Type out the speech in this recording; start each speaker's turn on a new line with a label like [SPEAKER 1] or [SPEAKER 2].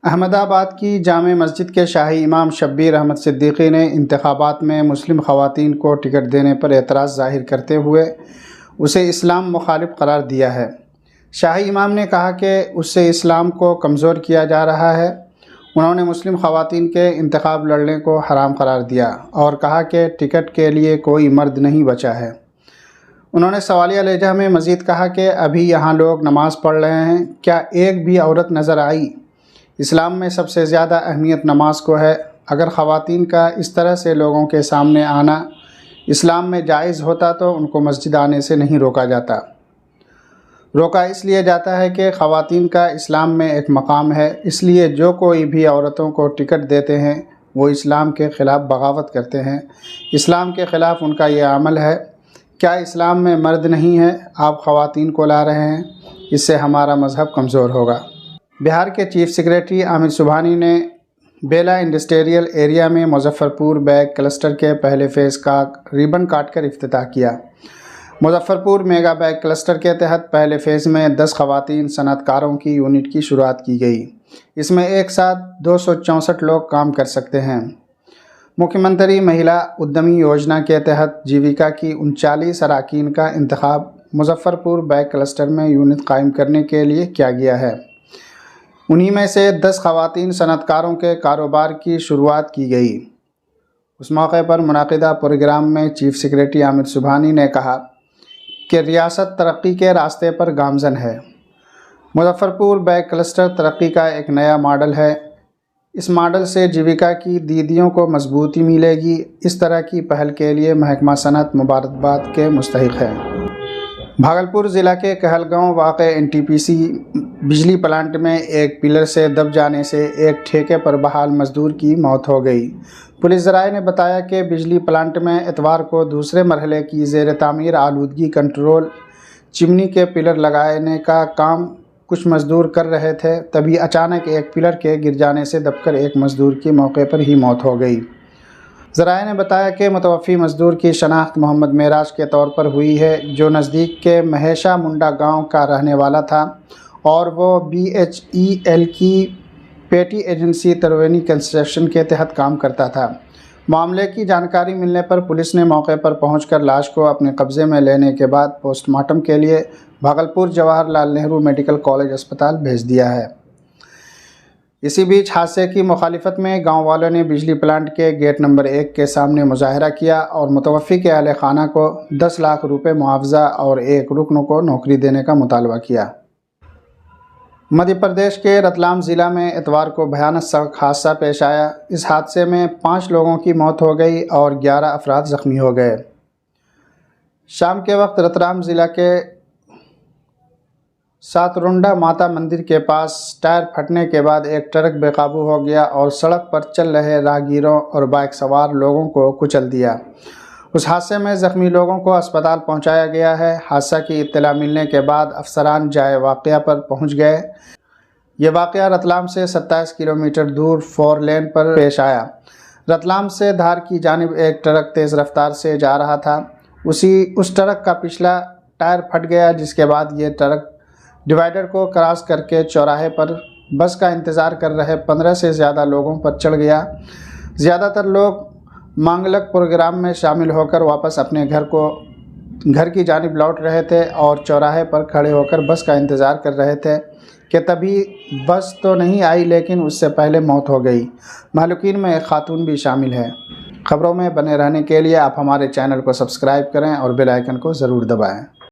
[SPEAKER 1] احمد آباد کی جامع مسجد کے شاہی امام شبیر احمد صدیقی نے انتخابات میں مسلم خواتین کو ٹکٹ دینے پر اعتراض ظاہر کرتے ہوئے اسے اسلام مخالف قرار دیا ہے۔ شاہی امام نے کہا کہ اس سے اسلام کو کمزور کیا جا رہا ہے۔ انہوں نے مسلم خواتین کے انتخاب لڑنے کو حرام قرار دیا اور کہا کہ ٹکٹ کے لیے کوئی مرد نہیں بچا ہے۔ انہوں نے سوالیہ لہجہ میں مزید کہا کہ ابھی یہاں لوگ نماز پڑھ رہے ہیں، کیا ایک بھی عورت نظر آئی؟ اسلام میں سب سے زیادہ اہمیت نماز کو ہے۔ اگر خواتین کا اس طرح سے لوگوں کے سامنے آنا اسلام میں جائز ہوتا تو ان کو مسجد آنے سے نہیں روکا جاتا۔ روکا اس لیے جاتا ہے کہ خواتین کا اسلام میں ایک مقام ہے، اس لیے جو کوئی بھی عورتوں کو ٹکٹ دیتے ہیں وہ اسلام کے خلاف بغاوت کرتے ہیں، اسلام کے خلاف ان کا یہ عمل ہے۔ کیا اسلام میں مرد نہیں ہے؟ آپ خواتین کو لا رہے ہیں، اس سے ہمارا مذہب کمزور ہوگا۔ بہار کے چیف سیکریٹری عامر سبحانی نے بیلا انڈسٹریل ایریا میں مظفر پور بیگ کلسٹر کے پہلے فیز کا ریبن کاٹ کر افتتاح کیا۔ مظفر پور میگا بیگ کلسٹر کے تحت پہلے فیز میں 10 خواتین صنعت کاروں کی یونٹ کی شروعات کی گئی۔ اس میں ایک ساتھ 264 لوگ کام کر سکتے ہیں۔ مکھیہ منتری مہیلا ادمی یوجنا کے تحت جیویکا کی 39 اراکین کا انتخاب مظفر پور بیگ کلسٹر میں یونٹ قائم کرنے کے لیے کیا گیا ہے۔ انہی میں سے 10 خواتین صنعت کاروں کے کاروبار کی شروعات کی گئی۔ اس موقع پر منعقدہ پروگرام میں چیف سیکریٹری عامر سبحانی نے کہا کہ ریاست ترقی کے راستے پر گامزن ہے۔ مظفر پور بیگ کلسٹر ترقی کا ایک نیا ماڈل ہے۔ اس ماڈل سے جیویکا کی دیدیوں کو مضبوطی ملے گی۔ اس طرح کی پہل کے لیے محکمہ صنعت مبارکباد کے مستحق ہے۔ بھاگلپور ضلع کے کہلگاؤں واقع NTPC بجلی پلانٹ میں ایک پلر سے دب جانے سے ایک ٹھیکے پر بحال مزدور کی موت ہو گئی۔ پولیس ذرائع نے بتایا کہ بجلی پلانٹ میں اتوار کو دوسرے مرحلے کی زیر تعمیر آلودگی کنٹرول چمنی کے پلر لگانے کا کام کچھ مزدور کر رہے تھے، تبھی اچانک ایک پلر کے گر جانے سے دب کر ایک مزدور کی موقع پر ہی موت ہو گئی۔ ذرائع نے بتایا کہ متوفی مزدور کی شناخت محمد معراج کے طور پر ہوئی ہے، جو نزدیک کے مہیشہ منڈا گاؤں کا رہنے والا تھا اور وہ BHEL کی پیٹی ایجنسی ترونی کنسٹرکشن کے تحت کام کرتا تھا۔ معاملے کی جانکاری ملنے پر پولیس نے موقع پر پہنچ کر لاش کو اپنے قبضے میں لینے کے بعد پوسٹ مارٹم کے لیے بھاگلپور جواہر لال نہرو میڈیکل کالج اسپتال بھیج دیا ہے۔ اسی بیچ حادثے کی مخالفت میں گاؤں والوں نے بجلی پلانٹ کے گیٹ نمبر 1 کے سامنے مظاہرہ کیا اور متوفی کے اہل خانہ کو 10 لاکھ روپے معاوضہ اور ایک رکن کو نوکری دینے کا مطالبہ کیا۔ مدھیہ پردیش کے رتلام ضلع میں اتوار کو بھیانک سڑک حادثہ پیش آیا۔ اس حادثے میں 5 لوگوں کی موت ہو گئی اور 11 افراد زخمی ہو گئے۔ شام کے وقت رتلام ضلع کے ساترونڈا ماتا مندر کے پاس ٹائر پھٹنے کے بعد ایک ٹرک بے قابو ہو گیا اور سڑک پر چل رہے راہگیروں اور بائک سوار لوگوں کو کچل دیا۔ اس حادثے میں زخمی لوگوں کو اسپتال پہنچایا گیا ہے۔ حادثہ کی اطلاع ملنے کے بعد افسران جائے واقعہ پر پہنچ گئے۔ یہ واقعہ رتلام سے 27 کلومیٹر دور 4 لین پر پیش آیا۔ رتلام سے دھار کی جانب ایک ٹرک تیز رفتار سے جا رہا تھا۔ اس ٹرک کا پچھلا ٹائر پھٹ گیا، جس کے بعد یہ ٹرک ڈیوائیڈر کو کراس کر کے چوراہے پر بس کا انتظار کر رہے 15 سے زیادہ لوگوں پر چڑھ گیا۔ زیادہ تر لوگ مانگلک پروگرام میں شامل ہو کر واپس اپنے گھر کی جانب لوٹ رہے تھے اور چوراہے پر کھڑے ہو کر بس کا انتظار کر رہے تھے کہ تبھی بس تو نہیں آئی، لیکن اس سے پہلے موت ہو گئی۔ مہلوکین میں ایک خاتون بھی شامل ہے۔ خبروں میں بنے رہنے کے لیے آپ ہمارے چینل کو سبسکرائب کریں اور بیل آئیکن کو ضرور دبائیں۔